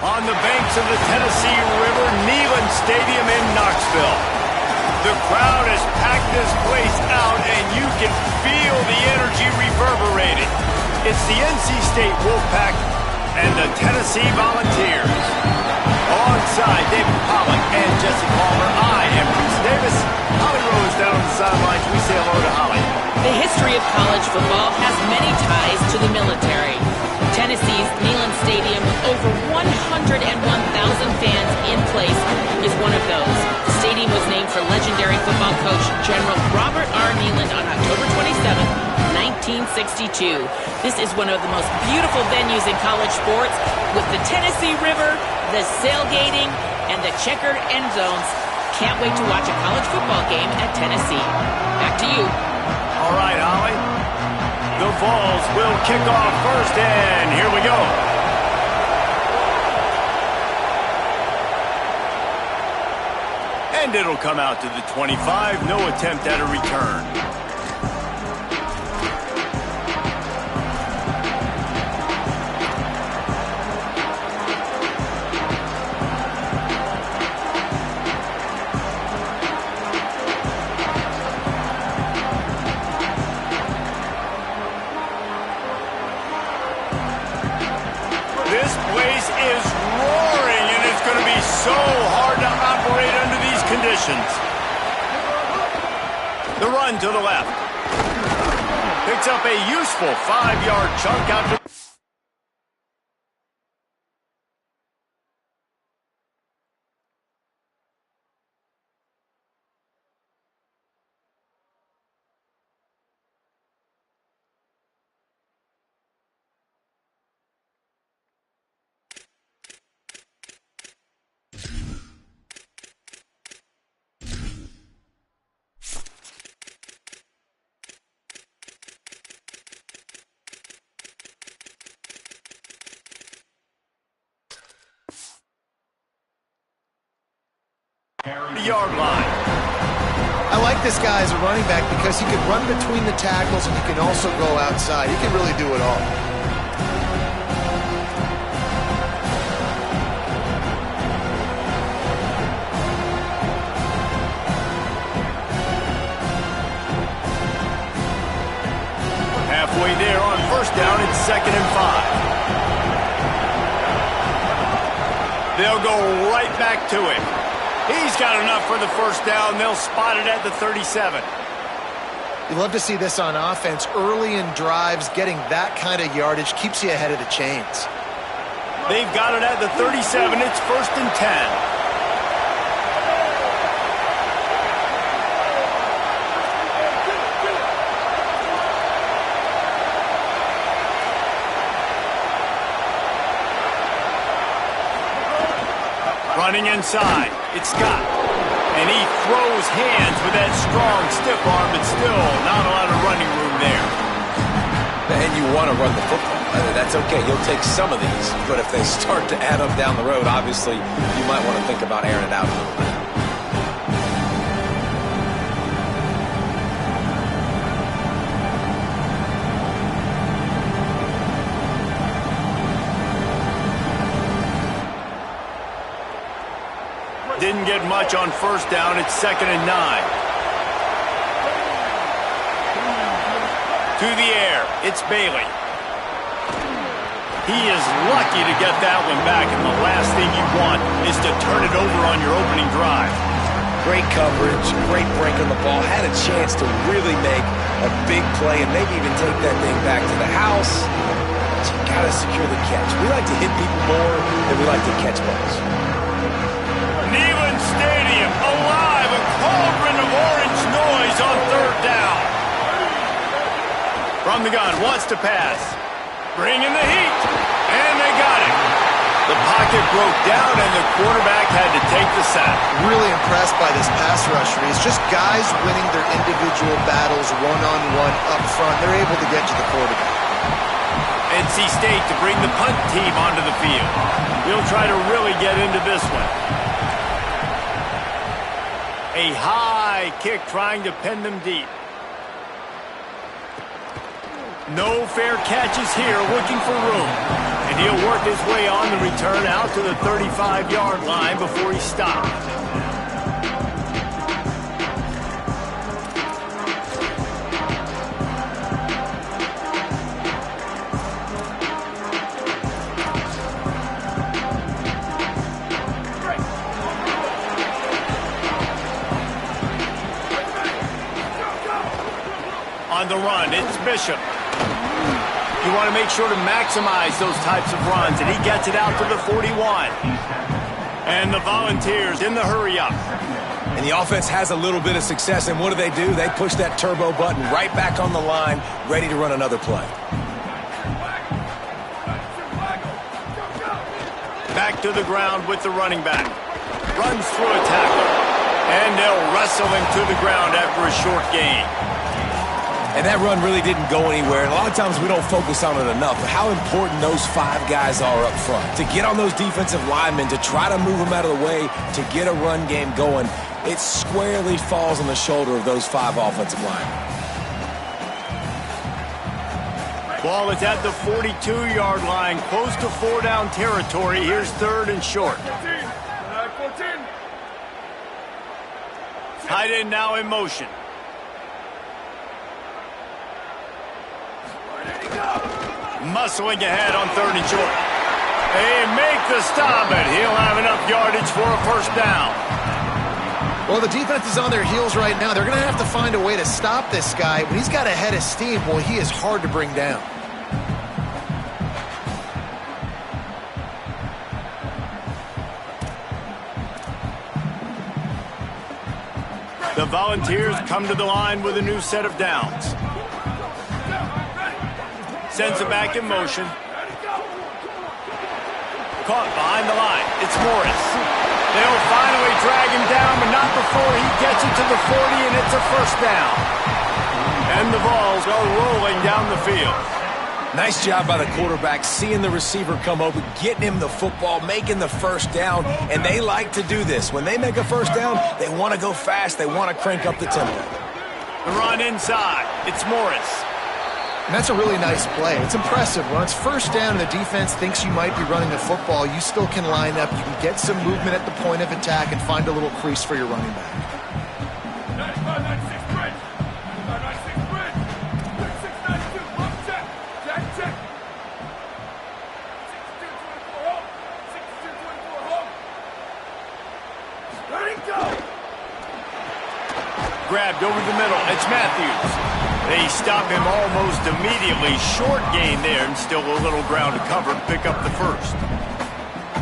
On the banks of the Tennessee River, Neyland Stadium in Knoxville. The crowd has packed this place out, and you can feel the energy reverberating. It's the NC State Wolfpack and the Tennessee Volunteers. Alongside David Pollack and Jesse Palmer, I am Reese Davis. Holly Rose down on the sidelines. We say hello to Holly. The history of college football has many ties to the military. Tennessee's Neyland Stadium, with over 101,000 fans in place, is one of those. The stadium was named for legendary football coach General Robert R. Neyland on October 27, 1962. This is one of the most beautiful venues in college sports, with the Tennessee River, the sailgating, and the checkered end zones. Can't wait to watch a college football game at Tennessee. Back to you. All right, Holly. The Vols will kick off first, and here we go. And it'll come out to the 25. No attempt at a return. This place is roaring, and it's going to be so hard to operate under these conditions. The run to the left. Picks up a useful 5-yard chunk out to... the yard line. I like this guy as a running back because he can run between the tackles and he can also go outside. He can really do it all. Halfway there on first down, it's 2nd and 5. They'll go right back to it. He's got enough for the first down. They'll spot it at the 37. You love to see this on offense. Early in drives, getting that kind of yardage keeps you ahead of the chains. They've got it at the 37. It's 1st and 10. Running inside, it's Scott. And he throws hands with that strong, stiff arm, but still not a lot of running room there. And you want to run the football. That's okay. You'll take some of these. But if they start to add up down the road, obviously, you might want to think about airing it out a little bit. Didn't get much on first down. It's 2nd and 9. To the air. It's Bailey. He is lucky to get that one back, and the last thing you want is to turn it over on your opening drive. Great coverage, great break on the ball. Had a chance to really make a big play and maybe even take that thing back to the house. But you got to secure the catch. We like to hit people more than we like to catch balls. Neyland Stadium alive, a cauldron of orange noise on 3rd down. From the gun, wants to pass. Bringing the heat, and they got it. The pocket broke down, and the quarterback had to take the sack. Really impressed by this pass rush, Reese. Just guys winning their individual battles one-on-one up front. They're able to get to the quarterback. NC State to bring the punt team onto the field. He'll try to really get into this one. A high kick trying to pin them deep. No fair catches here, looking for room. And And he'll work his way on the return out to the 35-yard line before he stops. On the run, it's Bishop. You want to make sure to maximize those types of runs, and he gets it out to the 41. And the Volunteers in the hurry-up. And the offense has a little bit of success, and what do? They push that turbo button right back on the line, ready to run another play. Back to the ground with the running back. Runs through a tackler. And they'll wrestle him to the ground after a short gain. And that run really didn't go anywhere. And a lot of times we don't focus on it enough, but how important those 5 guys are up front. To get on those defensive linemen, to try to move them out of the way, to get a run game going, it squarely falls on the shoulder of those 5 offensive linemen. Ball is at the 42-yard line, close to 4-down territory. Here's 3rd and short. Tight end now in motion. Muscling ahead on 3rd and short. They make the stop, and he'll have enough yardage for a first down. Well, the defense is on their heels right now. They're going to have to find a way to stop this guy. When he's got a head of steam, boy, he is hard to bring down. The Volunteers come to the line with a new set of downs. Sends it back in motion. Caught behind the line. It's Morris. They'll finally drag him down, but not before he gets it to the 40, and it's a first down. And the balls go rolling down the field. Nice job by the quarterback, seeing the receiver come open, getting him the football, making the first down, and they like to do this. When they make a first down, they want to go fast. They want to crank up the tempo. The run inside. It's Morris. And that's a really nice play. It's impressive. When it's first down and the defense thinks you might be running the football, you still can line up. You can get some movement at the point of attack and find a little crease for your running back. Grabbed over the middle. It's Matthews. They stop him almost immediately. Short gain there, and still a little ground to cover to pick up the first.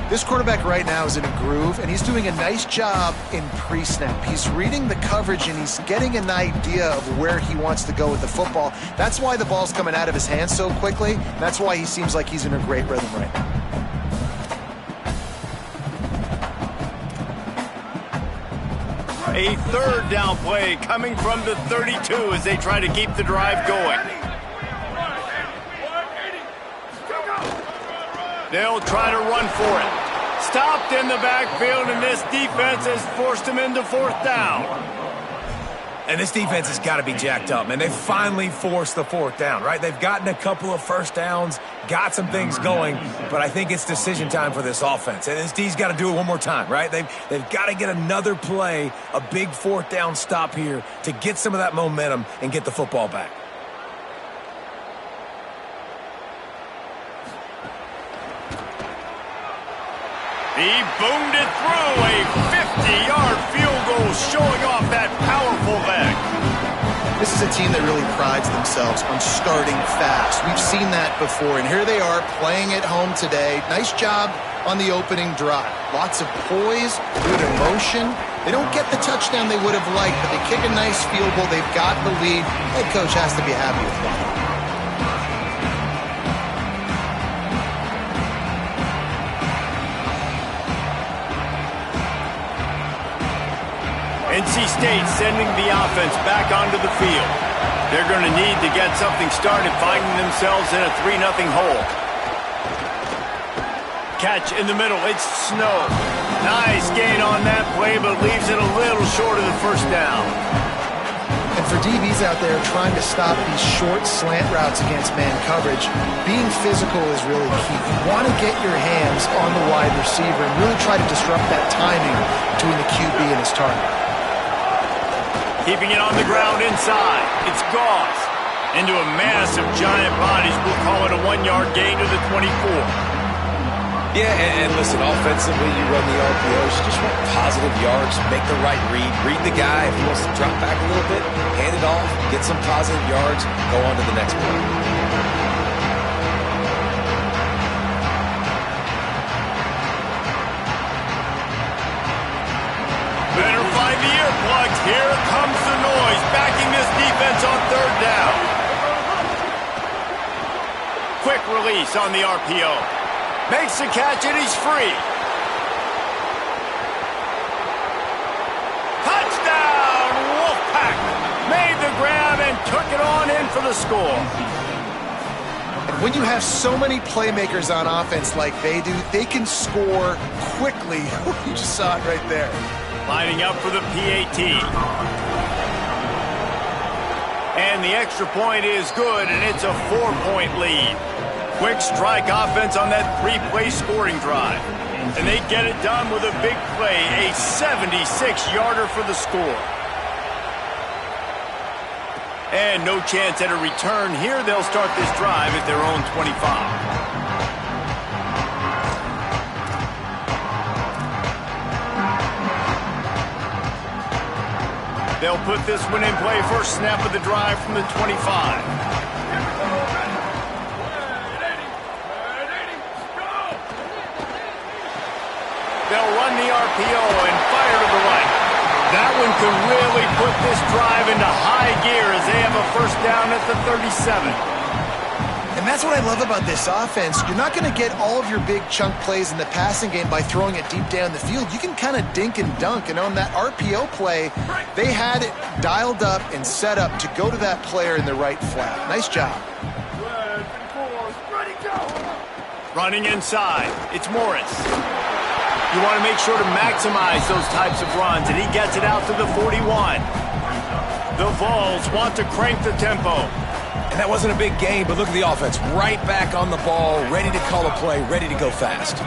This quarterback right now is in a groove, and he's doing a nice job in pre-snap. He's reading the coverage, and he's getting an idea of where he wants to go with the football. That's why the ball's coming out of his hands so quickly. That's why he seems like he's in a great rhythm right now. A 3rd down play coming from the 32 as they try to keep the drive going. They'll try to run for it. Stopped in the backfield, and this defense has forced him into 4th down. And this defense has got to be jacked up, man. They've finally forced the 4th down, right? They've gotten a couple of first downs, got some things going, but I think it's decision time for this offense. And this D's got to do it one more time, right? They've got to get another play, a big 4th down stop here to get some of that momentum and get the football back. He boomed it through. A 50-yard field goal showing off that powerful leg. This is a team that really prides themselves on starting fast. We've seen that before, and here they are playing at home today. Nice job on the opening drive. Lots of poise, good emotion. They don't get the touchdown they would have liked, but they kick a nice field goal. They've got the lead. Head coach has to be happy with that. NC State sending the offense back onto the field. They're going to need to get something started, finding themselves in a 3-0 hole. Catch in the middle. It's Snow. Nice gain on that play, but leaves it a little short of the first down. And And for DBs out there trying to stop these short slant routes against man coverage, being physical is really key. You want to get your hands on the wide receiver and really try to disrupt that timing between the QB and his target. Keeping it on the ground inside. It's Goss. Into a mass of giant bodies. We'll call it a 1-yard gain to the 24. Yeah, and listen, offensively, you run the RPOs, you just want positive yards, make the right read the guy. If he wants to drop back a little bit, hand it off, get some positive yards, go on to the next play. Better find the earplugs. Here comes the noise, backing this defense on third down. Quick release on the RPO. Makes the catch and he's free. Touchdown, Wolfpack! Made the grab and took it on in for the score. And when you have so many playmakers on offense like they do, they can score quickly. You just saw it right there. Lining up for the PAT. And the extra point is good, and it's a 4-point lead. Quick strike offense on that 3-play scoring drive. And they get it done with a big play, a 76-yarder for the score. And no chance at a return here. They'll start this drive at their own 25. They'll put this one in play. First snap of the drive from the 25. They'll run the RPO and fire to the right. That one could really put this drive into high gear as they have a first down at the 37. And that's what I love about this offense. You're not going to get all of your big chunk plays in the passing game by throwing it deep down the field. You can kind of dink and dunk. And on that RPO play, they had it dialed up and set up to go to that player in the right flat. Nice job. Running inside. It's Morris. You want to make sure to maximize those types of runs, and he gets it out to the 41. The Vols want to crank the tempo. And that wasn't a big gain, but look at the offense. Right back on the ball, ready to call a play, ready to go fast.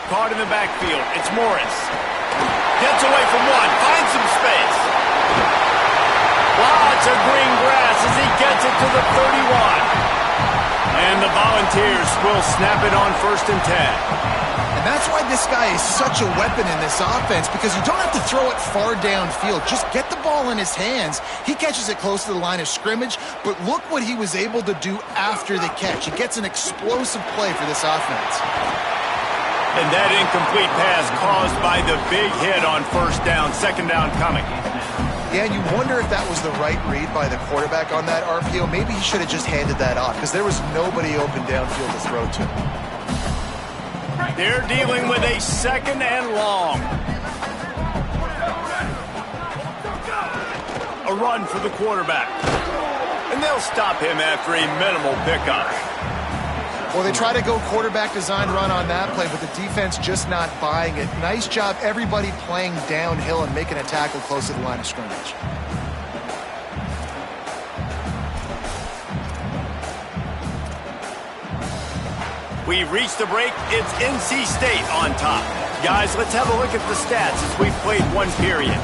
Caught in the backfield. It's Morris. Gets away from one. Finds some space. Lots of green grass as he gets it to the 31. And the Volunteers will snap it on 1st and 10. And that's why this guy is such a weapon in this offense, because you don't have to throw it far downfield. Just get the ball in his hands. He catches it close to the line of scrimmage, but look what he was able to do after the catch. He gets an explosive play for this offense. And that incomplete pass caused by the big hit on 1st down, 2nd down coming. Yeah, and you wonder if that was the right read by the quarterback on that RPO. Maybe he should have just handed that off, because there was nobody open downfield to throw to. They're dealing with a 2nd and long. A run for the quarterback. And they'll stop him after a minimal pickup. Well, they try to go quarterback design run on that play, but the defense just not buying it. Nice job, everybody playing downhill and making a tackle close to the line of scrimmage. We've reached the break. It's NC State on top. Guys, let's have a look at the stats as we've played one period.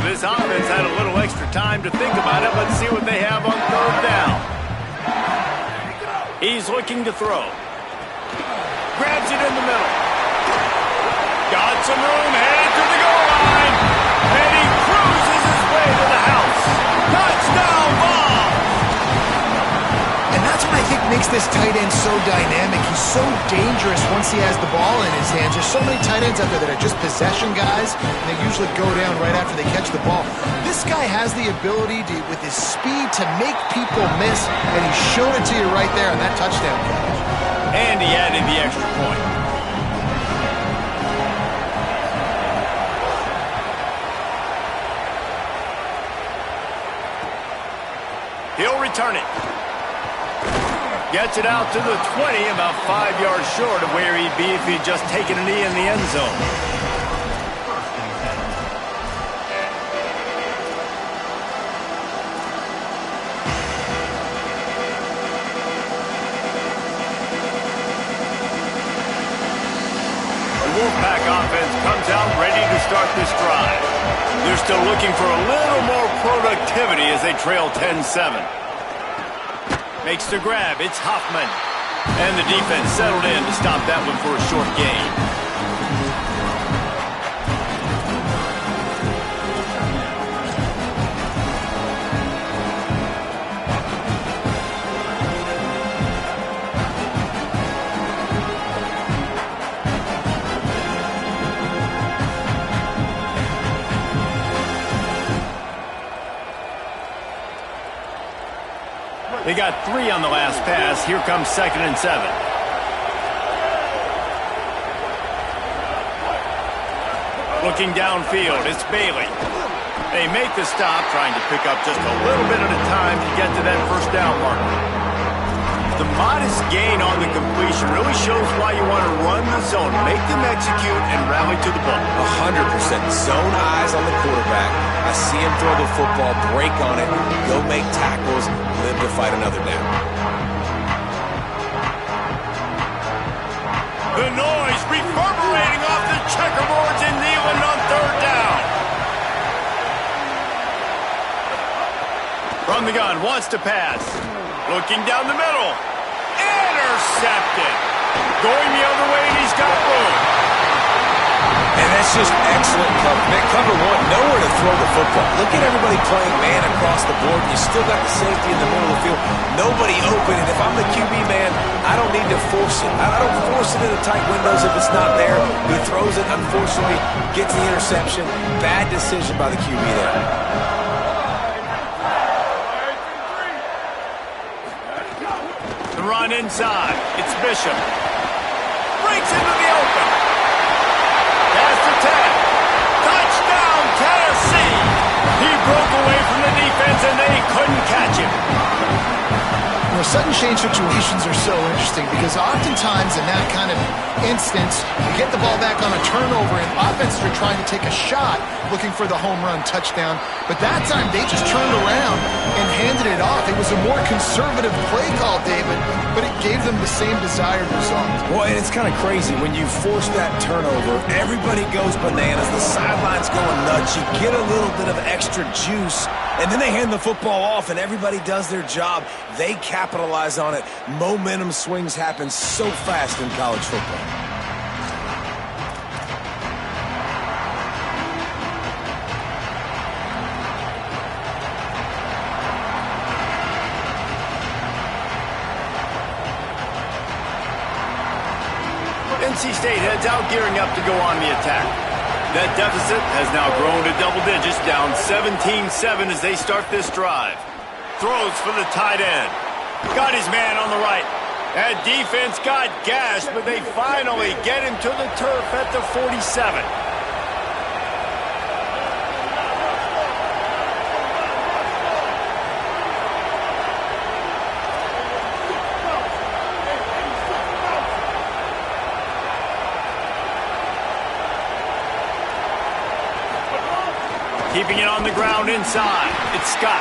This offense had a little extra time to think about it. Let's see what they have on 3rd down. He's looking to throw. Grabs it in the middle. Got some room, headed to the goal line. And he cruises his way to the house. Touchdown ball! And that's what I think makes this tight end so dynamic. He's so dangerous once he has the ball in his hands. There's so many tight ends out there that are just possession guys, and they usually go down right after they catch the ball. This guy has the ability to, with his speed, to make people miss, and he showed it to you right there on that touchdown catch. And he added the extra point. He'll return it. Gets it out to the 20, about 5 yards short of where he'd be if he'd just taken a knee in the end zone. The Wolfpack offense comes out ready to start this drive. They're still looking for a little more productivity as they trail 10-7. Makes the grab. It's Hoffman. And the defense settled in to stop that one for a short gain. They got 3 on the last pass. Here comes 2nd and 7. Looking downfield, it's Bailey. They make the stop, trying to pick up just a little bit at a time to get to that first down marker. The modest gain on the completion really shows why you want to run the zone, make them execute, and rally to the ball. 100% zone eyes on the quarterback. I see him throw the football, break on it, go make tackles, live to fight another down. The noise reverberating off the checkerboards in Neyland on 3rd down. From the gun, wants to pass. Looking down the middle. Intercepted. Going the other way, and he's got room. And that's just excellent cover 1. Nowhere to throw the football. Look at everybody playing man across the board. You still got the safety in the middle of the field. Nobody open. And if I'm the QB man, I don't need to force it. I don't force it into tight windows if it's not there. He throws it, unfortunately, gets the interception. Bad decision by the QB there. The run inside. It's Bishop. Breaks into the open. Pass to 10. Touchdown, Tennessee. He broke away from the defense, and they couldn't catch him. You know, sudden change situations are so interesting because oftentimes in that kind of instance, you get the ball back on a turnover, and offenses are trying to take a shot looking for the home run touchdown. But that time, they just turned around and handed it off. It was a more conservative play call, David, but it gave them the same desired result. Well, and it's kind of crazy. When you force that turnover, everybody goes bananas. The sideline's going nuts. You get a little bit of extra juice, and then they hand the football off, and everybody does their job. They capitalize on it. Momentum swings happen so fast in college football. NC State heads out, gearing up to go on the attack. That deficit has now grown to double digits, down 17-7 as they start this drive. Throws for the tight end. Got his man on the right. That defense got gashed, but they finally get him to the turf at the 47. Keeping it on the ground inside. It's Scott.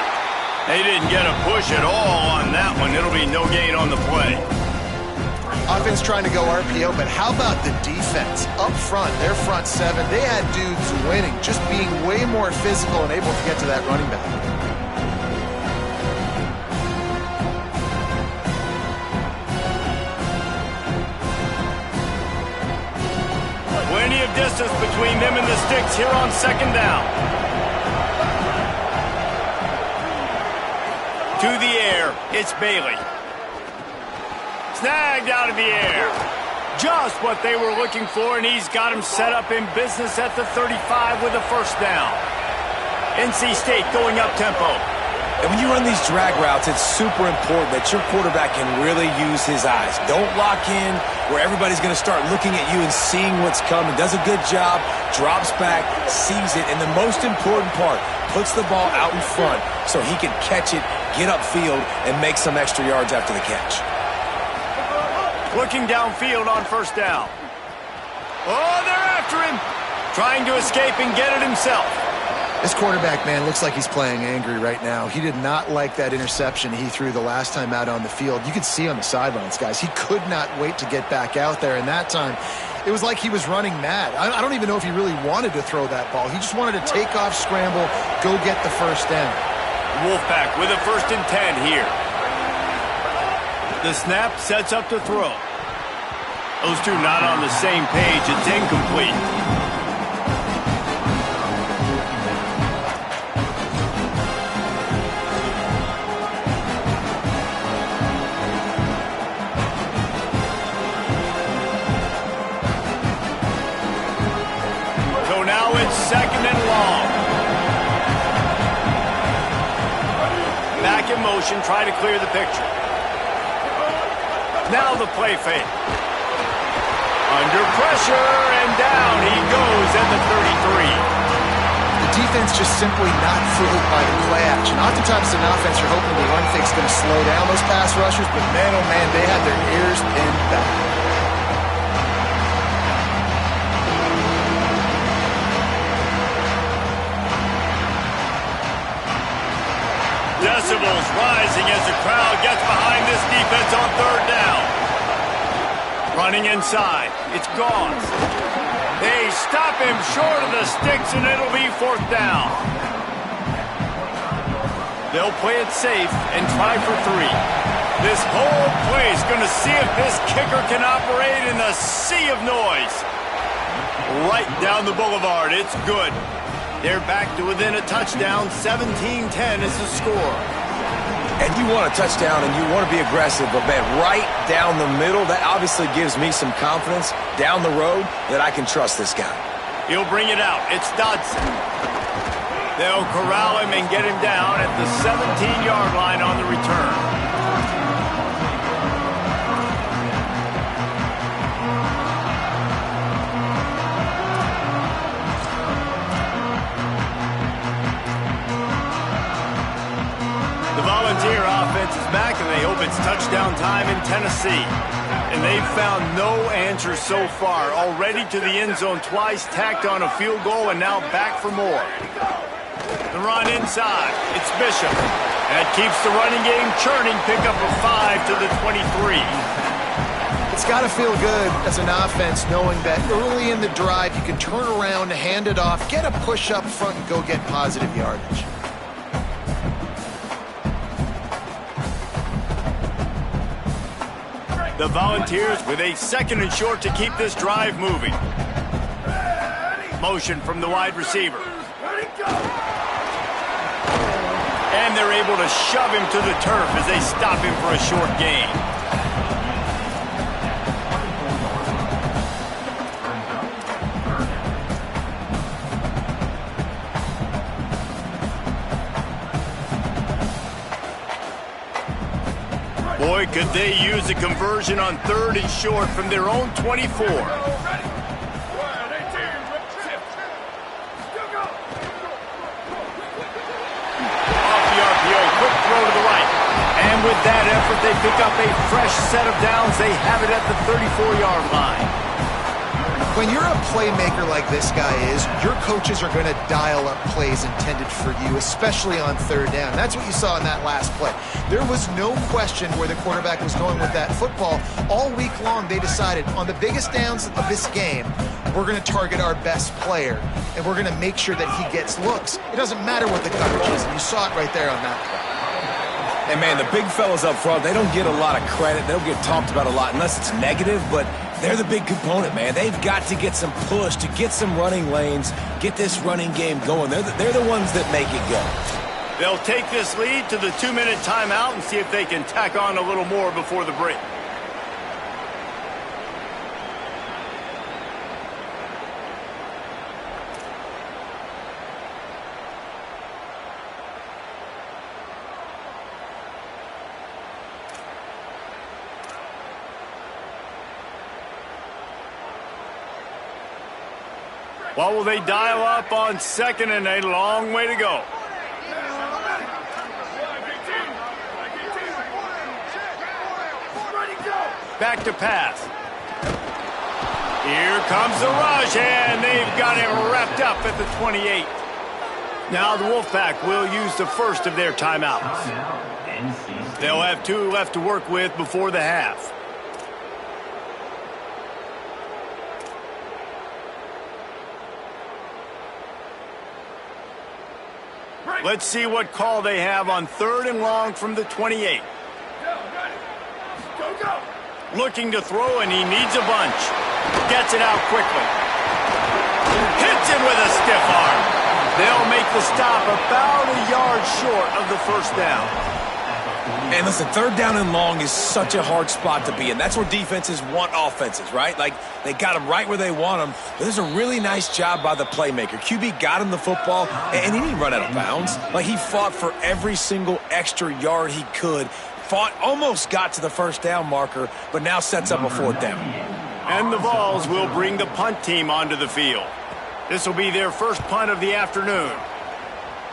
They didn't get a push at all on that one. It'll be no gain on the play. Offense trying to go RPO, but how about the defense? Up front, their front 7, they had dudes winning, just being way more physical and able to get to that running back. Plenty of distance between them and the sticks here on 2nd down. To the air, it's Bailey. Snagged out of the air. Just what they were looking for, and he's got him set up in business at the 35 with a first down. NC State going up-tempo. And when you run these drag routes, it's super important that your quarterback can really use his eyes. Don't lock in where everybody's going to start looking at you and seeing what's coming. Does a good job, drops back, sees it, and the most important part, puts the ball out in front so he can catch it, get upfield, and make some extra yards after the catch. Looking downfield on first down. Oh, they're after him. Trying to escape and get it himself. This quarterback, man, looks like he's playing angry right now. He did not like that interception he threw the last time out on the field. You could see on the sidelines, guys. He could not wait to get back out there, and that time it was like he was running mad. I don't even know if he really wanted to throw that ball. He just wanted to take off, scramble, go get the first down. Wolfpack with a 1st and 10 here. The snap sets up to throw. Those two not on the same page. It's incomplete. So now it's 2nd and long. Back in motion, try to clear the picture. Now the play fake. Under pressure, and down he goes at the 33. The defense just simply not fooled by the play action. Oftentimes an offense, you're hoping the run fake's going to slow down those pass rushers, but man, oh man, they had their ears pinned back. Decibels rising as the crowd gets behind this defense on 3rd down. Running inside. It's gone. They stop him short of the sticks, and it'll be 4th down. They'll play it safe and try for 3. This whole play is going to see if this kicker can operate in the sea of noise. Right down the boulevard. It's good. They're back to within a touchdown. 17-10 is the score. And you want a touchdown and you want to be aggressive, but man, right down the middle, that obviously gives me some confidence down the road that I can trust this guy. He'll bring it out. It's Dodson. They'll corral him and get him down at the 17-yard line on the return. Volunteer offense is back, and they hope it's touchdown time in Tennessee. And they've found no answer so far. Already to the end zone twice, tacked on a field goal, and now back for more. The run inside. It's Bishop. That keeps the running game churning. Pick up a 5 to the 23. It's got to feel good as an offense knowing that early in the drive you can turn around, hand it off, get a push up front, and go get positive yardage. The Volunteers with a 2nd and short to keep this drive moving. Motion from the wide receiver. And they're able to shove him to the turf as they stop him for a short gain. Boy, could they use a conversion on 3rd and short from their own 24. Off the RPO, quick throw to the right. And with that effort, they pick up a fresh set of downs. They have it at the 34-yard line. When you're a playmaker like this guy is, your coaches are going to dial up plays intended for you, especially on 3rd down. That's what you saw in that last play. There was no question where the quarterback was going with that football. All week long, they decided on the biggest downs of this game, we're going to target our best player, and we're going to make sure that he gets looks. It doesn't matter what the coverage is, and you saw it right there on that play. And man, the big fellas up front, they don't get a lot of credit. They don't get talked about a lot unless it's negative, but they're the big component, man. They've got to get some push, to get some running lanes, get this running game going. They're the ones that make it go. They'll take this lead to the 2-minute timeout and see if they can tack on a little more before the break. What will they dial up on second and a long way to go? Back to pass. Here comes the rush, and they've got him wrapped up at the 28. Now the Wolfpack will use the first of their timeouts. They'll have 2 left to work with before the half. Let's see what call they have on 3rd and long from the 28. Looking to throw, and he needs a bunch. Gets it out quickly. Hits it with a stiff arm. They'll make the stop about a yard short of the first down. And listen, 3rd down and long is such a hard spot to be in. That's where defenses want offenses, right? Like, they got them right where they want them. But there's a really nice job by the playmaker. QB got him the football, and he didn't run out of bounds. Like, he fought for every single extra yard he could. Fought, almost got to the first down marker, but now sets up a 4th down. And the Vols will bring the punt team onto the field. This will be their first punt of the afternoon.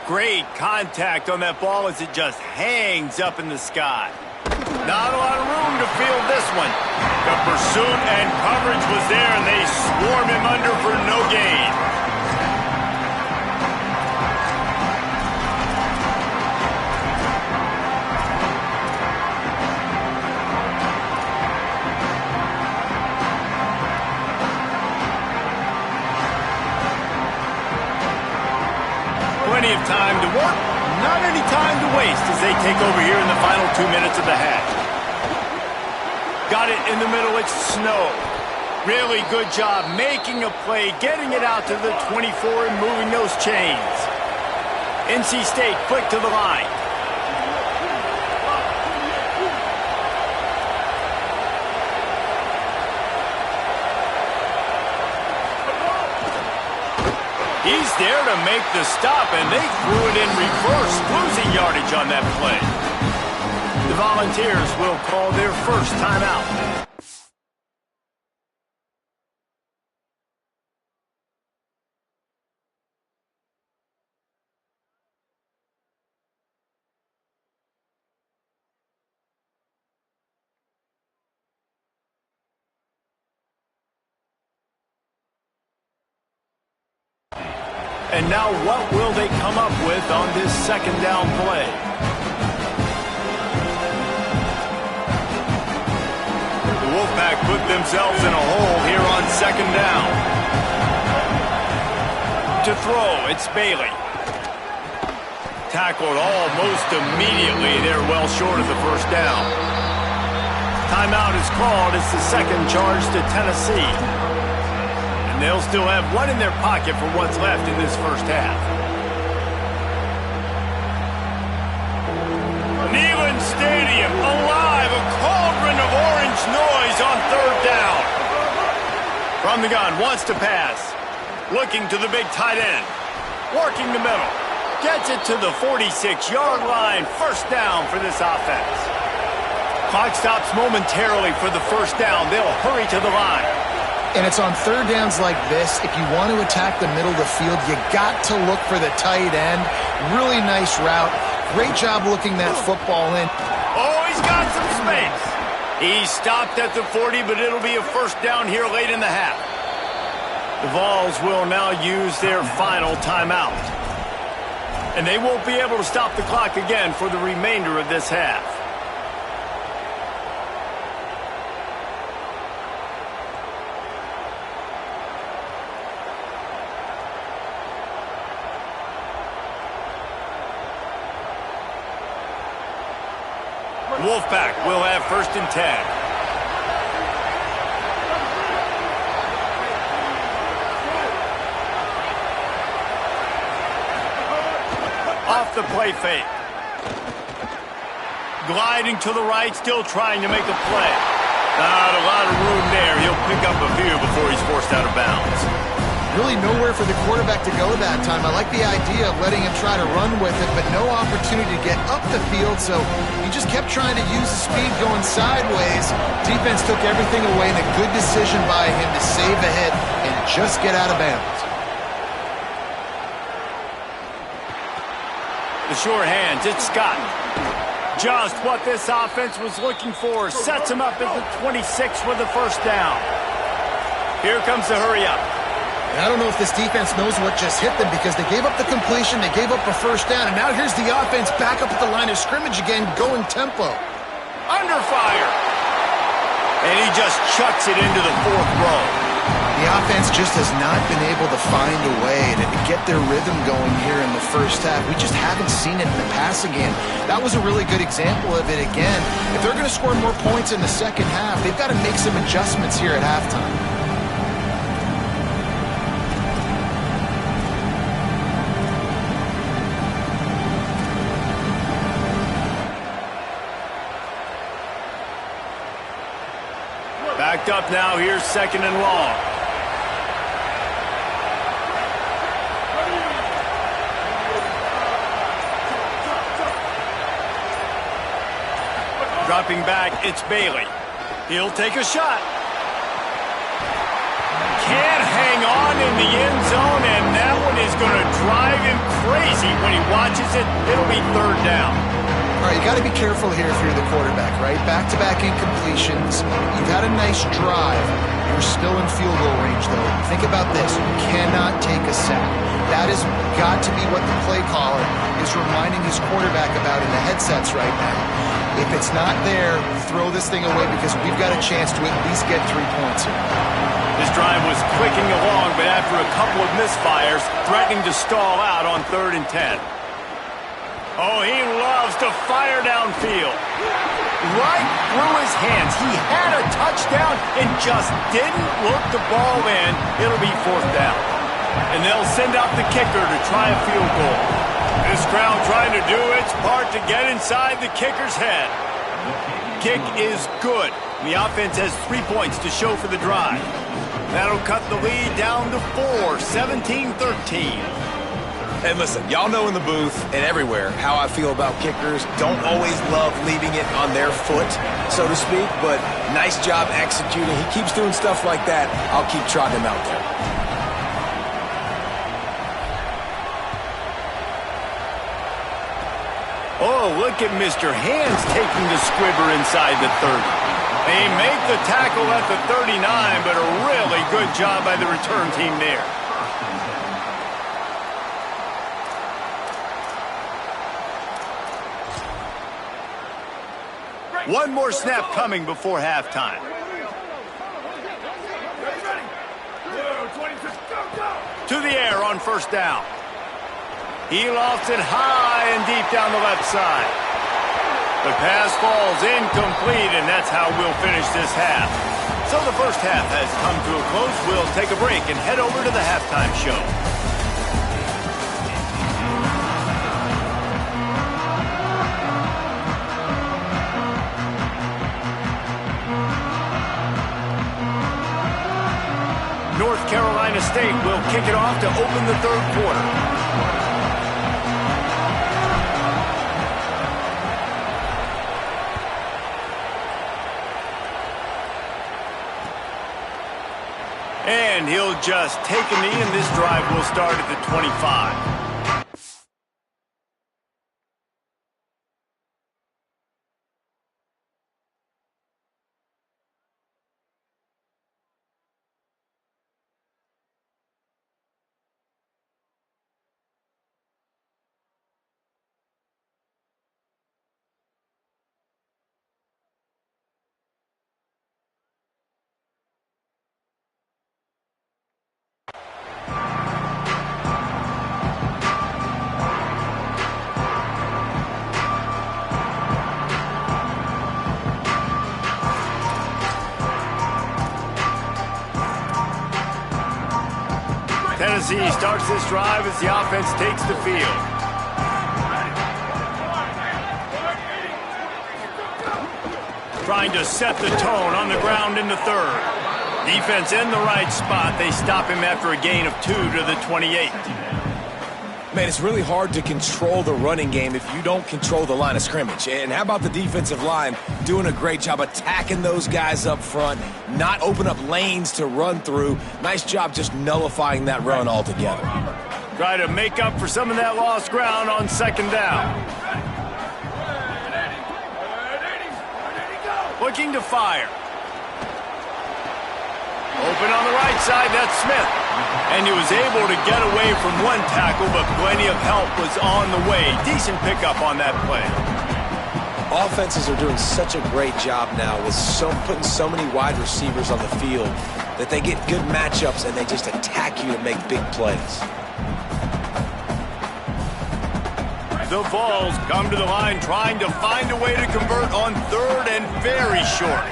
Great contact on that ball as it just hangs up in the sky. Not a lot of room to field this one. The pursuit and coverage was there, and they swarm him under for no gain. Plenty of time to work, not any time to waste as they take over here in the final 2 minutes of the half. Got it in the middle, it's Snow. Really good job making a play, getting it out to the 24 and moving those chains. NC State quick to the line. He's there to make the stop, and they threw it in reverse, losing yardage on that play. The Volunteers will call their first timeout. And now what will they come up with on this 2nd down play? The Wolfpack put themselves in a hole here on 2nd down. To throw, it's Bailey. Tackled almost immediately. They're well short of the first down. Timeout is called. It's the 2nd charge to Tennessee. They'll still have one in their pocket for what's left in this first half. Neyland Stadium alive, a cauldron of orange noise on 3rd down. From the gun, wants to pass. Looking to the big tight end. Working the middle. Gets it to the 46-yard line. First down for this offense. Clock stops momentarily for the first down. They'll hurry to the line. And it's on 3rd downs like this. If you want to attack the middle of the field, you got to look for the tight end. Really nice route. Great job looking that football in. Oh, he's got some space. He stopped at the 40, but it'll be a first down here late in the half. The Vols will now use their final timeout. And they won't be able to stop the clock again for the remainder of this half. Wolfpack will have 1st and 10. Off the play fake. Gliding to the right, still trying to make a play. Not a lot of room there. He'll pick up a few before he's forced out of bounds. Really nowhere for the quarterback to go that time. I like the idea of letting him try to run with it, but no opportunity to get up the field, so he just kept trying to use the speed going sideways. Defense took everything away, and a good decision by him to save a hit and just get out of bounds. The sure hands, it's Scott. Just what this offense was looking for. Sets him up at the 26 for the first down. Here comes the hurry up. I don't know if this defense knows what just hit them because they gave up the completion, they gave up a first down, and now here's the offense back up at the line of scrimmage again, going tempo. Under fire. And he just chucks it into the fourth row. The offense just has not been able to find a way to get their rhythm going here in the first half. We just haven't seen it in the passing game. That was a really good example of it again. If they're going to score more points in the second half, they've got to make some adjustments here at halftime. Backed up now, here's second and long. Dropping back, it's Bailey. He'll take a shot. Can't hang on in the end zone, and that one is going to drive him crazy when he watches it. It'll be third down. All right, you got to be careful here if you're the quarterback, right? Back-to-back incompletions. You've had a nice drive. You're still in field goal range, though. Think about this. You cannot take a sack. That has got to be what the play caller is reminding his quarterback about in the headsets right now. If it's not there, throw this thing away because we've got a chance to at least get 3 points here. This drive was clicking along, but after a couple of misfires, threatening to stall out on 3rd and 10. Oh, he loves to fire downfield. Right through his hands. He had a touchdown and just didn't look the ball in. It'll be 4th down. And they'll send out the kicker to try a field goal. This crowd trying to do its part to get inside the kicker's head. Kick is good. The offense has 3 points to show for the drive. That'll cut the lead down to 4, 17-13. And listen, y'all know in the booth and everywhere how I feel about kickers. Don't always love leaving it on their foot, so to speak, but nice job executing. He keeps doing stuff like that. I'll keep trotting him out there. Oh, look at Mr. Hands taking the squibber inside the 30. They make the tackle at the 39, but a really good job by the return team there. One more snap coming before halftime. To the air on first down. He lofts it high and deep down the left side. The pass falls incomplete, and that's how we'll finish this half. So the first half has come to a close. We'll take a break and head over to the halftime show. North Carolina State will kick it off to open the third quarter. And he'll just take a knee, and this drive will start at the 25. Tennessee starts this drive as the offense takes the field. Trying to set the tone on the ground in the third. Defense in the right spot. They stop him after a gain of 2 to the 28. Man, it's really hard to control the running game if you don't control the line of scrimmage. And how about the defensive line doing a great job attacking those guys up front, not open up lanes to run through. Nice job just nullifying that run altogether. Try to make up for some of that lost ground on second down. Looking to fire. Open on the right side, that's Smith. And he was able to get away from one tackle, but plenty of help was on the way. Decent pickup on that play. Offenses are doing such a great job now with putting so many wide receivers on the field that they get good matchups and they just attack you to make big plays. The Vols come to the line trying to find a way to convert on third and very short.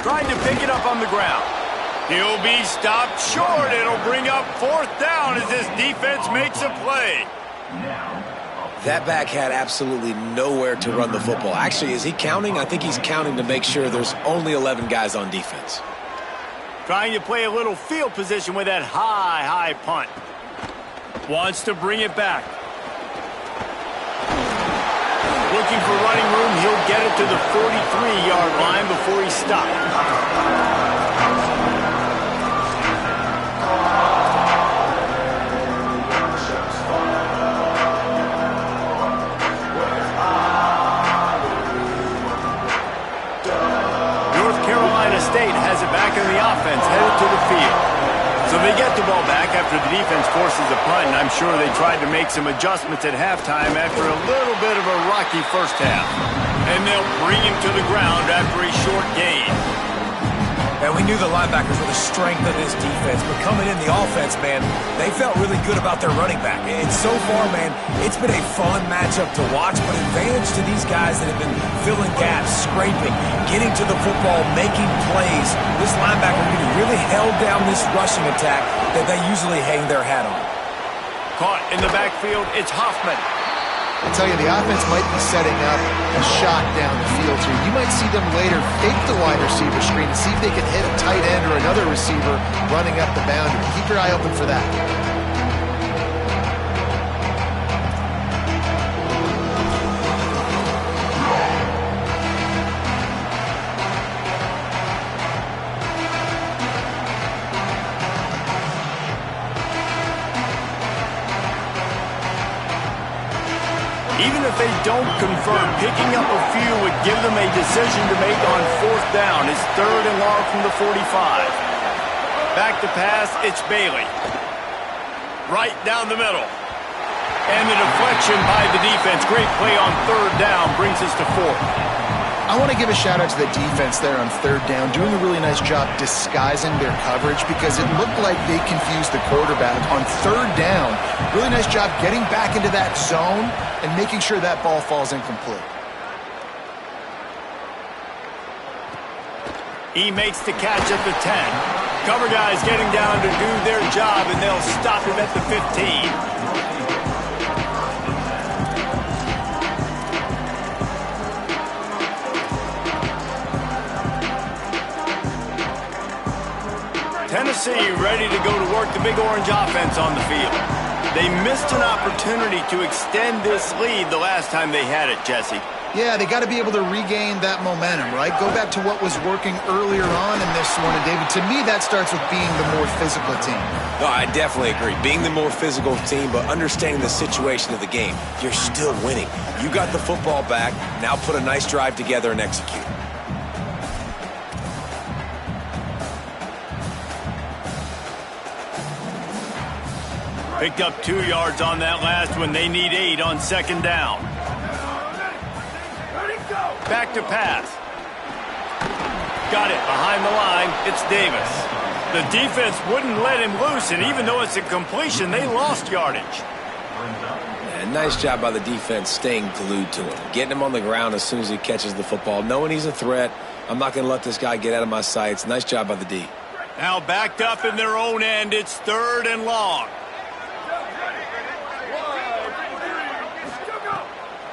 Trying to pick it up on the ground. He'll be stopped short. It'll bring up fourth down as this defense makes a play. That back had absolutely nowhere to run the football. Actually, is he counting? I think he's counting to make sure there's only 11 guys on defense. Trying to play a little field position with that high punt. Wants to bring it back. Looking for running room. He'll get it to the 43-yard line before he stopped. State has it back in the offense, headed to the field. So they get the ball back after the defense forces a punt, and I'm sure they tried to make some adjustments at halftime after a little bit of a rocky first half. And they'll bring him to the ground after a short gain. And we knew the linebackers were the strength of this defense, but coming in the offense, man, they felt really good about their running back. And so far, man, it's been a fun matchup to watch, but advantage to these guys that have been filling gaps, scraping, getting to the football, making plays. This linebacker really held down this rushing attack that they usually hang their hat on. Caught in the backfield, it's Hoffman. I tell you, the offense might be setting up a shot down the field here. You might see them later fake the wide receiver screen and see if they can hit a tight end or another receiver running up the boundary. Keep your eye open for that. Even if they don't convert, picking up a few would give them a decision to make on fourth down. It's third and long from the 45. Back to pass, it's Bailey. Right down the middle. And the deflection by the defense. Great play on third down brings us to fourth. I want to give a shout out to the defense there on third down, doing a really nice job disguising their coverage because it looked like they confused the quarterback on third down. Really nice job getting back into that zone and making sure that ball falls incomplete. He makes the catch at the 10. Cover guys getting down to do their job, and they'll stop him at the 15. Tennessee ready to go to work the Big Orange offense on the field. They missed an opportunity to extend this lead the last time they had it, Jesse. Yeah, they got to be able to regain that momentum, right? Go back to what was working earlier on in this one. And, David, to me, that starts with being the more physical team. No, I definitely agree. Being the more physical team, but understanding the situation of the game. You're still winning. You got the football back. Now put a nice drive together and execute. Picked up 2 yards on that last one. They need 8 on second down. Back to pass. Got it behind the line. It's Davis. The defense wouldn't let him loose, and even though it's a completion, they lost yardage. Yeah, nice job by the defense staying glued to him. Getting him on the ground as soon as he catches the football. Knowing he's a threat. I'm not going to let this guy get out of my sights. Nice job by the D. Now backed up in their own end. It's third and long.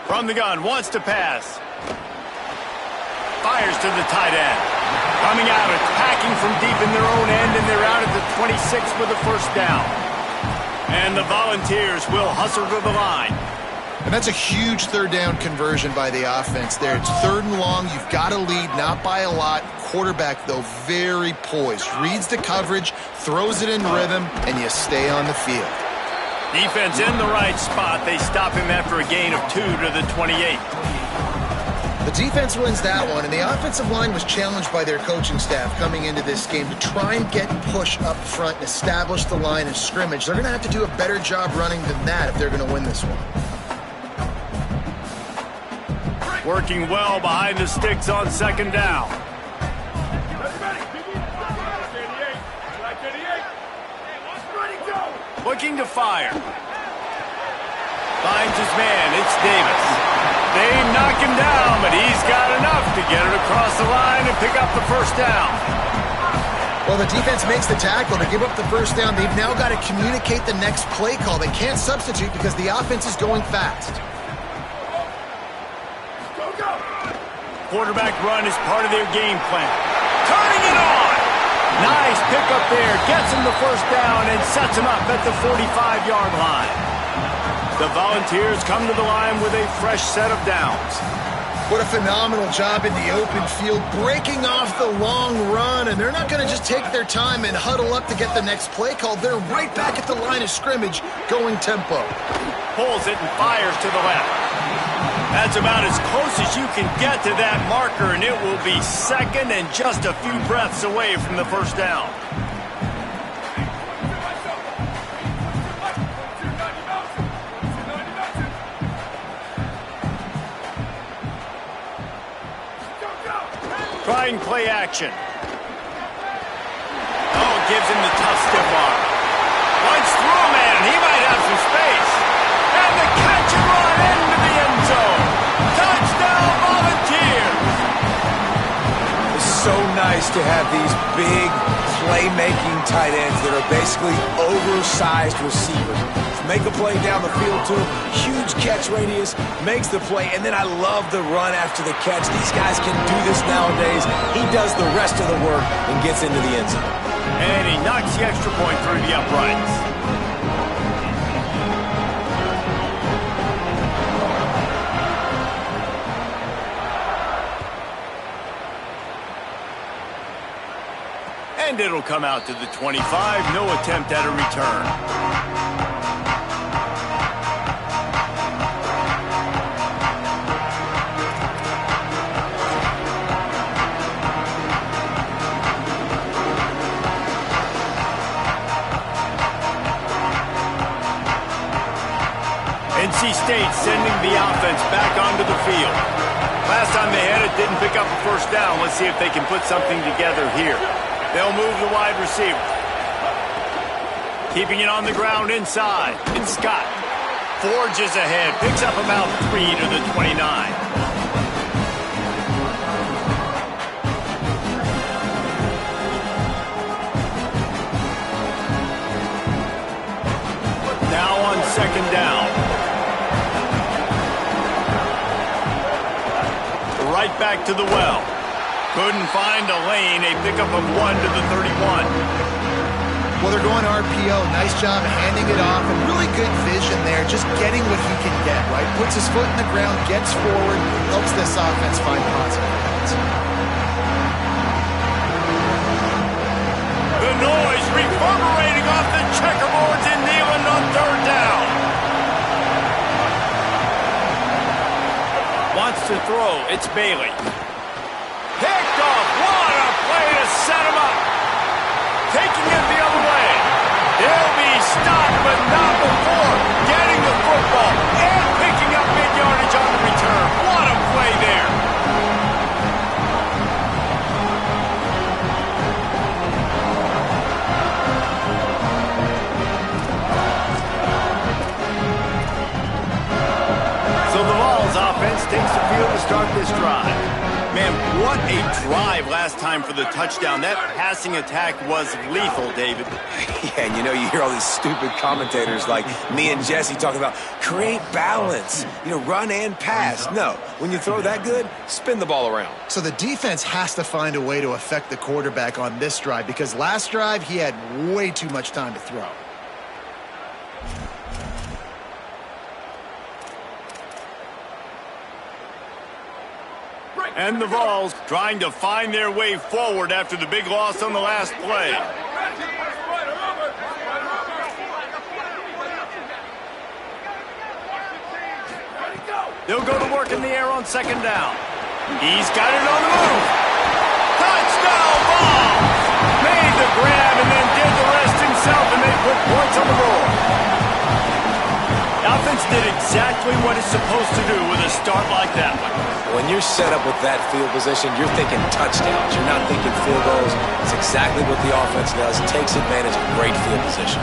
From the gun, wants to pass. Fires to the tight end. Coming out, attacking from deep in their own end, and they're out at the 26 with a first down. And the Volunteers will hustle to the line. And that's a huge third down conversion by the offense there. It's 3rd and long. You've got to lead, not by a lot. Quarterback, though, very poised. Reads the coverage, throws it in rhythm, and you stay on the field. Defense in the right spot. They stop him after a gain of 2 to the 28. The defense wins that one, and the offensive line was challenged by their coaching staff coming into this game to try and get push up front and establish the line of scrimmage. They're going to have to do a better job running than that if they're going to win this one. Working well behind the sticks on 2nd down. Looking to fire. Finds his man. It's Davis. They knock him down, but he's got enough to get it across the line and pick up the 1st down. Well, the defense makes the tackle to give up the 1st down. They've now got to communicate the next play call. They can't substitute because the offense is going fast. Quarterback run is part of their game plan. Turning it on! Nice pickup there. Gets him the 1st down and sets him up at the 45-yard line. The Volunteers come to the line with a fresh set of downs. What a phenomenal job in the open field, breaking off the long run, and they're not going to just take their time and huddle up to get the next play call. They're right back at the line of scrimmage, going tempo. Pulls it and fires to the left. That's about as close as you can get to that marker, and it will be 2nd and just a few breaths away from the 1st down. Trying play action. Oh, gives him the tough stiff arm. Runs through a man. He might have some space. And the catch and run into the end zone. Touchdown, Volunteers. It's so nice to have these big playmaking tight ends that are basically oversized receivers. Make a play down the field to him. Huge catch radius, makes the play, and then I love the run after the catch. These guys can do this nowadays. He does the rest of the work and gets into the end zone. And he knocks the extra point through the uprights. And it'll come out to the 25. No attempt at a return. NC State sending the offense back onto the field. Last time they had it, didn't pick up a 1st down. Let's see if they can put something together here. They'll move the wide receiver. Keeping it on the ground inside. It's Scott. Forges ahead. Picks up about 3 to the 29. Now on 2nd down. Right back to the well. Couldn't find a lane. A pickup of 1 to the 31. Well, they're going RPO. Nice job handing it off, and really good vision there, just getting what he can get, right? Puts his foot in the ground, gets forward, helps this offense find positive points. The noise reverberating off the checkerboards in Neyland on 3rd down. Wants to throw. It's Bailey. Picked off. What a play to set him up. Taking it the other way. He'll be stopped, but not before getting the football and picking up mid-yardage on the return. What a play there. So the Vols offense takes the field to start this drive. Man, what a drive last time for the touchdown. That passing attack was lethal, David. Yeah, and you know, you hear all these stupid commentators like me and Jesse talking about create balance, run and pass. No, when you throw that good, spin the ball around. So the defense has to find a way to affect the quarterback on this drive, because last drive he had way too much time to throw. And the Vols trying to find their way forward after the big loss on the last play. They'll go to work in the air on second down. He's got it on the move. Touchdown, Vols! Made the grab and then did the rest himself, and they put points on the board. The offense did exactly what it's supposed to do with a start like that one. When you're set up with that field position, you're thinking touchdowns. You're not thinking field goals. It's exactly what the offense does. It takes advantage of great field position.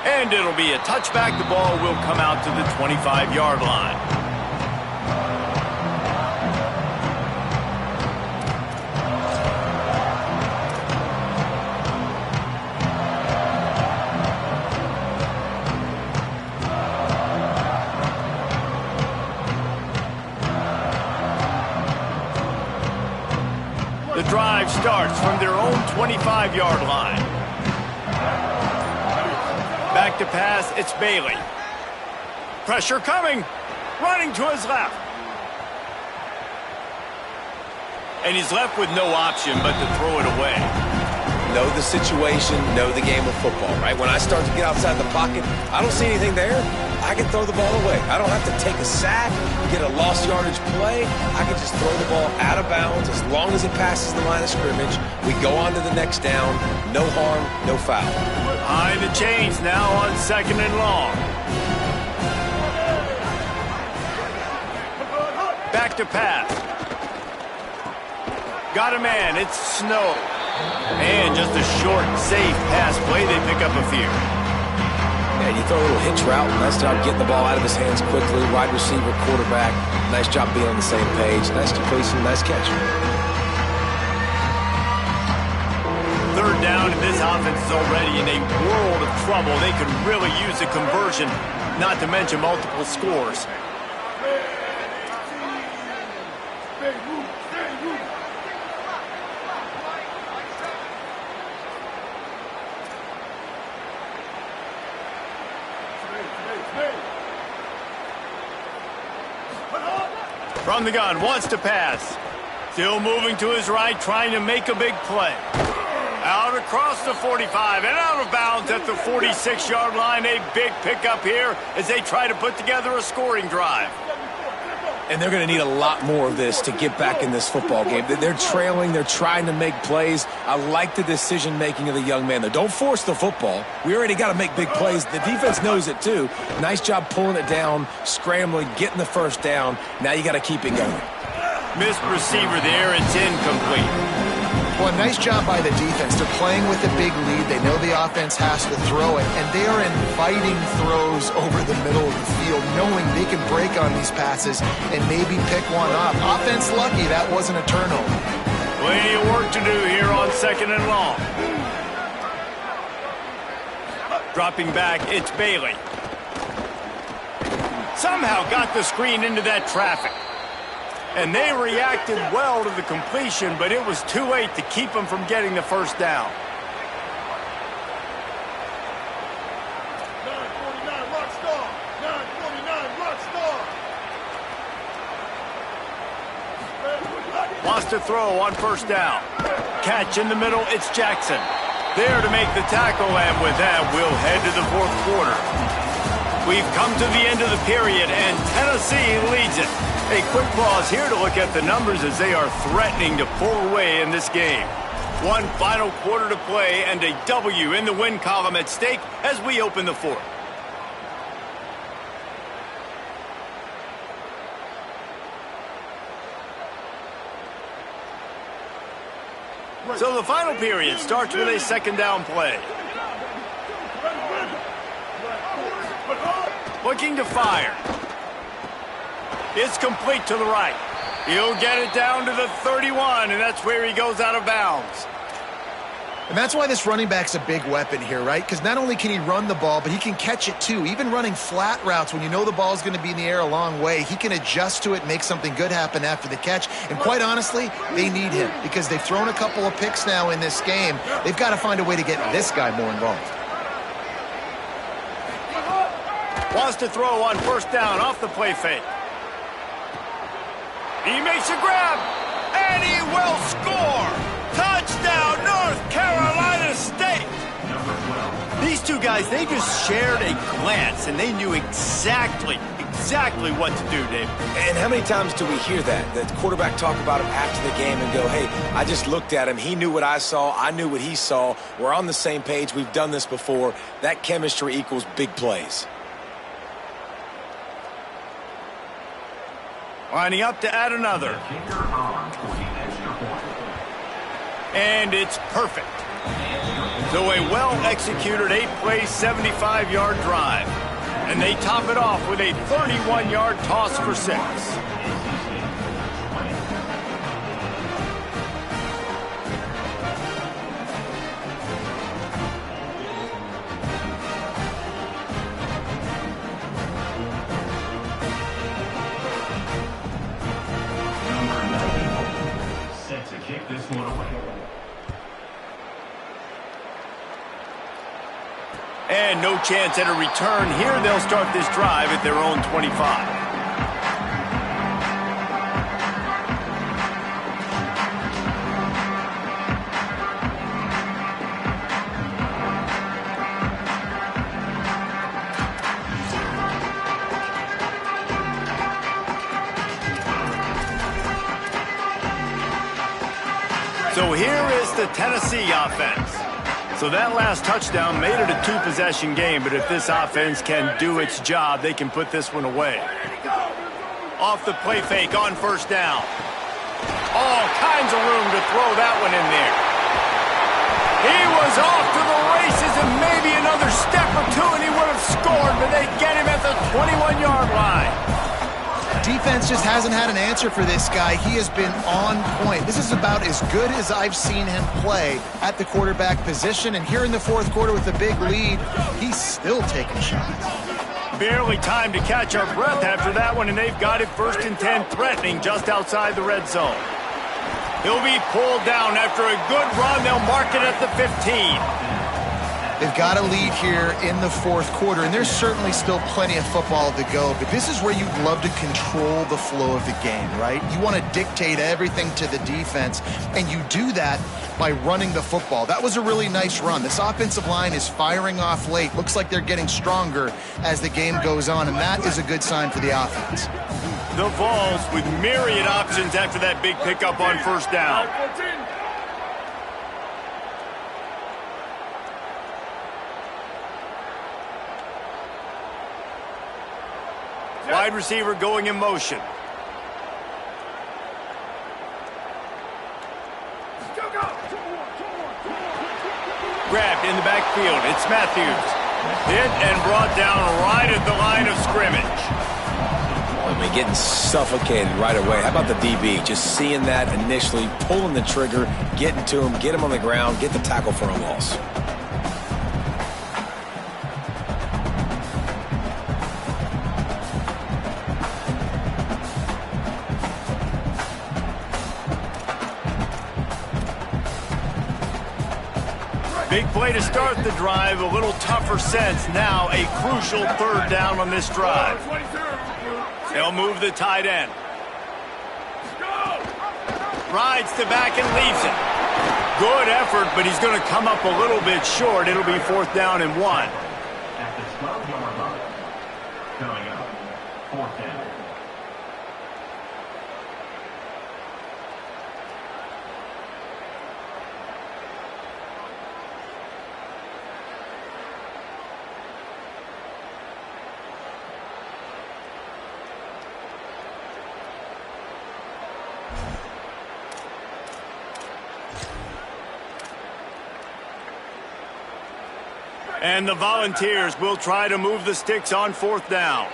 And it'll be a touchback. The ball will come out to the 25-yard line. The drive starts from their own 25-yard line. Back to pass, it's Bailey. Pressure coming. Running to his left. And he's left with no option but to throw it away. Know the situation, know the game of football, right? When I start to get outside the pocket, I don't see anything there. I can throw the ball away. I don't have to take a sack, get a lost yardage play. I can just throw the ball out of bounds as long as it passes the line of scrimmage. We go on to the next down. No harm, no foul. Behind the chains now on second and long. Back to pass. Got a man. It's Snow. And just a short, safe pass play. They pick up a few. Yeah, you throw a little hitch route. Nice job getting the ball out of his hands quickly. Wide receiver, quarterback. Nice job being on the same page. Nice completion, nice catch. Third down, and this offense is already in a world of trouble. They could really use a conversion, not to mention multiple scores. From the gun, wants to pass. Still moving to his right, trying to make a big play. Out across the 45 and out of bounds at the 46-yard line. A big pickup here as they try to put together a scoring drive. And they're going to need a lot more of this to get back in this football game. They're trailing. They're trying to make plays. I like the decision-making of the young man, though. Don't force the football. We already got to make big plays. The defense knows it, too. Nice job pulling it down, scrambling, getting the first down. Now you got to keep it going. Missed receiver there. It's incomplete. Well, nice job by the defense. They're playing with a big lead. They know the offense has to throw it, and they are inviting throws over the middle of the field, knowing they can break on these passes and maybe pick one up. Offense lucky that wasn't a turnover. Plenty of work to do here on second and long. Dropping back, it's Bailey. Somehow got the screen into that traffic. And they reacted well to the completion, but it was too late to keep them from getting the first down. 949 Rockstar! 949 Rockstar! Wants to throw on first down. Catch in the middle, it's Jackson. There to make the tackle, and with that, we'll head to the fourth quarter. We've come to the end of the period, and Tennessee leads it. A quick pause here to look at the numbers as they are threatening to pull away in this game. One final quarter to play and a W in the win column at stake as we open the fourth. So the final period starts with a second down play. Looking to fire. It's complete to the right. He'll get it down to the 31, and that's where he goes out of bounds. And that's why this running back's a big weapon here, right? Because not only can he run the ball, but he can catch it too. Even running flat routes, when you know the ball's going to be in the air a long way, he can adjust to it, make something good happen after the catch. And quite honestly, they need him because they've thrown a couple of picks now in this game. They've got to find a way to get this guy more involved. Wants to throw on first down off the play fake. He makes a grab, and he will score! Touchdown, North Carolina State! These two guys, they just shared a glance, and they knew exactly what to do, Dave. And how many times do we hear that? The quarterback talk about him after the game and go, hey, I just looked at him. He knew what I saw. I knew what he saw. We're on the same page. We've done this before. That chemistry equals big plays. Lining up to add another. And it's perfect. So a well-executed 8-play, 75-yard drive. And they top it off with a 31-yard toss for 6. Set to kick this one away. And no chance at a return here. They'll start this drive at their own 25. So here is the Tennessee offense. So that last touchdown made it a 2-possession game, but if this offense can do its job, they can put this one away. Off the play fake on first down. All kinds of room to throw that one in there. He was off to the races, and maybe another step or two and he would have scored, but they get him at the 21-yard line. Defense just hasn't had an answer for this guy. He has been on point. This is about as good as I've seen him play at the quarterback position. And here in the fourth quarter with a big lead, he's still taking shots. Barely time to catch our breath after that one, and they've got it 1st and 10, threatening just outside the red zone. He'll be pulled down after a good run. They'll mark it at the 15. They've got a lead here in the fourth quarter, and there's certainly still plenty of football to go, but this is where you'd love to control the flow of the game, right? You want to dictate everything to the defense, and you do that by running the football. That was a really nice run. This offensive line is firing off late. Looks like they're getting stronger as the game goes on, and that is a good sign for the offense. The Vols with myriad options after that big pickup on first down. Wide receiver going in motion. Grabbed in the backfield. It's Matthews. Hit and brought down right at the line of scrimmage. I mean, getting suffocated right away. How about the DB? Just seeing that initially, pulling the trigger, getting to him, get him on the ground, get the tackle for a loss. Big play to start the drive, a little tougher sense. Now a crucial 3rd down on this drive. They'll move the tight end. Rides to back and leaves it. Good effort, but he's going to come up a little bit short. It'll be 4th down and 1. At the 12-yard line. Coming up, 4th down. And the Volunteers will try to move the sticks on 4th down.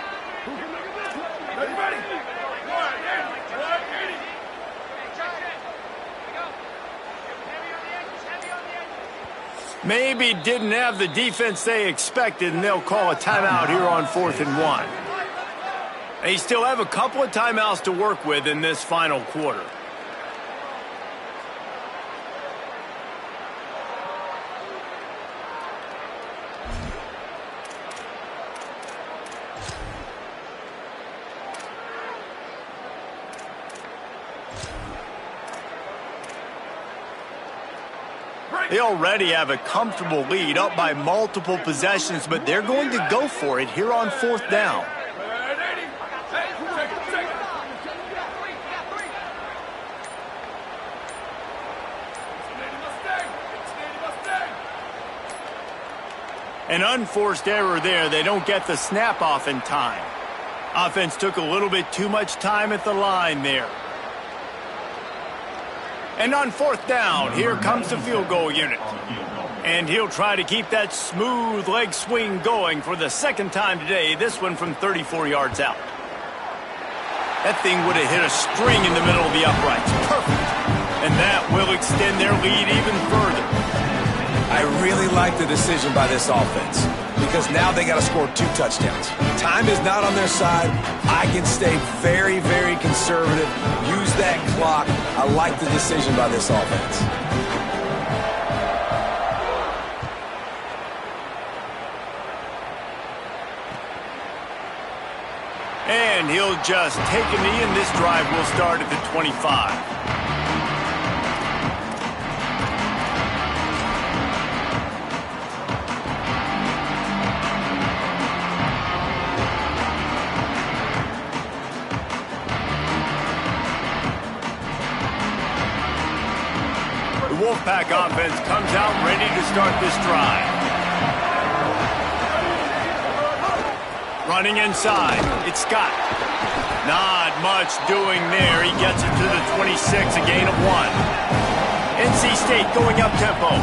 Maybe didn't have the defense they expected, and they'll call a timeout here on 4th and 1. They still have a couple of timeouts to work with in this final quarter. They already have a comfortable lead, up by multiple possessions, but they're going to go for it here on 4th down. An unforced error there. They don't get the snap off in time. Offense took a little bit too much time at the line there. And on 4th down, here comes the field goal unit. And he'll try to keep that smooth leg swing going for the second time today, this one from 34 yards out. That thing would have hit a string in the middle of the uprights. Perfect. And that will extend their lead even further. I really like the decision by this offense because now they got to score 2 touchdowns. Time is not on their side. I can stay very, very conservative, use that clock. I like the decision by this offense. And he'll just take a knee, and this drive will start at the 25. Wolfpack offense comes out ready to start this drive. Running inside, it's Scott. Not much doing there. He gets it to the 26, a gain of 1. NC State going up tempo.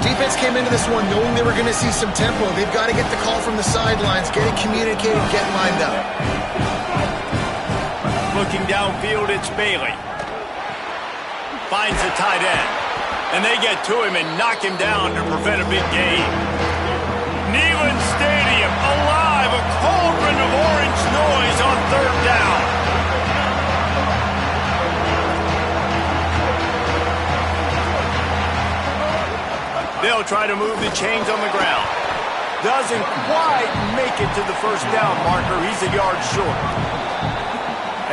Defense came into this one knowing they were going to see some tempo. They've got to get the call from the sidelines, get it communicated, get lined up. Looking downfield, it's Bailey. Finds the tight end. And they get to him and knock him down to prevent a big gain. Neyland Stadium alive, a cauldron of orange noise on 3rd down. They'll try to move the chains on the ground. Doesn't quite make it to the 1st down marker. He's a yard short.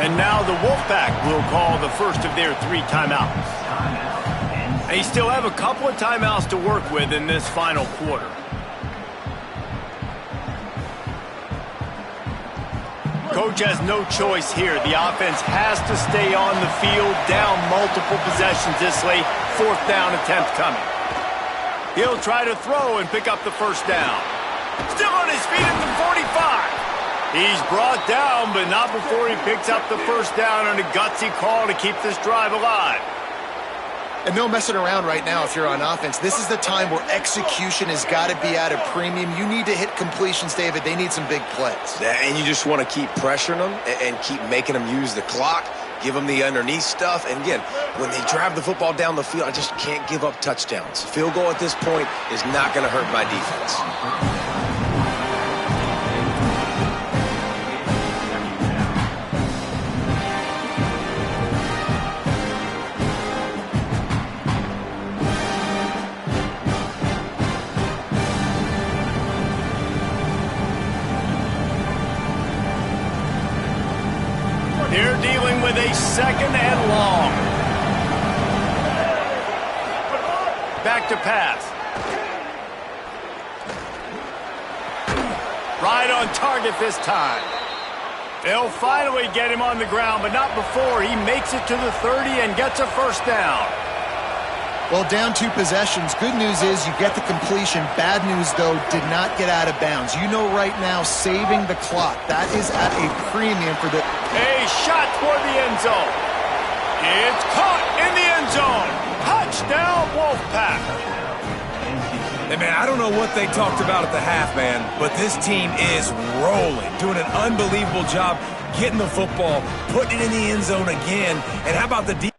And now the Wolfpack will call the first of their 3 timeouts. They still have a couple of timeouts to work with in this final quarter. Coach has no choice here. The offense has to stay on the field, down multiple possessions this late. 4th down attempt coming. He'll try to throw and pick up the 1st down. Still on his feet at the 45. He's brought down, but not before he picks up the 1st down on a gutsy call to keep this drive alive. And no messing around right now if you're on offense. This is the time where execution has got to be at a premium. You need to hit completions, David. They need some big plays. And you just want to keep pressuring them and keep making them use the clock, give them the underneath stuff. And again, when they drive the football down the field, I just can't give up touchdowns. Field goal at this point is not going to hurt my defense. They're dealing with a 2nd and long. Back to pass. Right on target this time. They'll finally get him on the ground, but not before he makes it to the 30 and gets a 1st down. Well, down 2 possessions. Good news is you get the completion. Bad news, though, did not get out of bounds. You know right now, saving the clock. That is at a premium for the... A shot toward the end zone. It's caught in the end zone. Touchdown, Wolfpack. Hey, man, I don't know what they talked about at the half, man, but this team is rolling, doing an unbelievable job getting the football, putting it in the end zone again. And how about the defense?